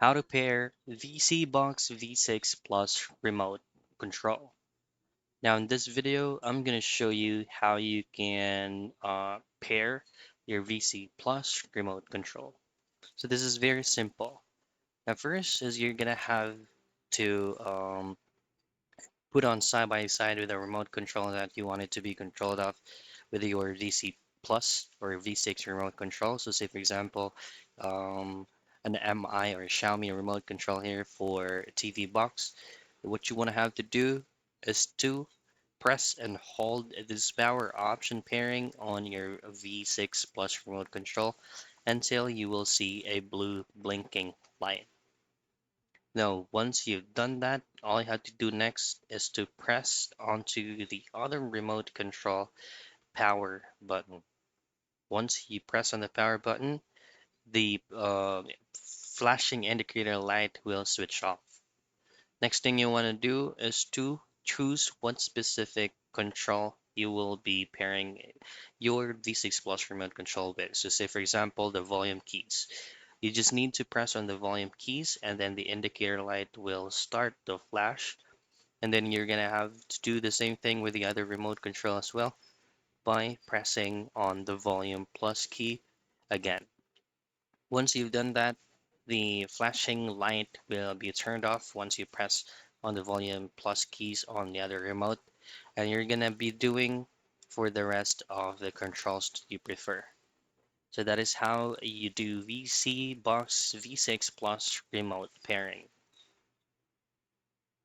How to pair VSEEBOX V6 Plus remote control. Now in this video, I'm going to show you how you can pair your VC Plus remote control. So this is very simple. Now first is you're going to have to put on side by side with a remote control that you want it to be controlled of with your VC Plus or V6 remote control. So say for example, um, an MI or Xiaomi remote control here for TV box. What you want to have to do is to press and hold this power option pairing on your V6 Plus remote control until you will see a blue blinking light. Now, once you've done that, all you have to do next is to press onto the other remote control power button. Once you press on the power button, the flashing indicator light will switch off. Next thing you want to do is to choose what specific control you will be pairing your V6 Plus remote control with. So say for example, the volume keys. You just need to press on the volume keys and then the indicator light will start to flash. And then you're gonna have to do the same thing with the other remote control as well by pressing on the volume plus key again. Once you've done that, the flashing light will be turned off once you press on the volume plus keys on the other remote, and you're gonna be doing for the rest of the controls that you prefer. So that is how you do VSEEBOX V6 Plus remote pairing.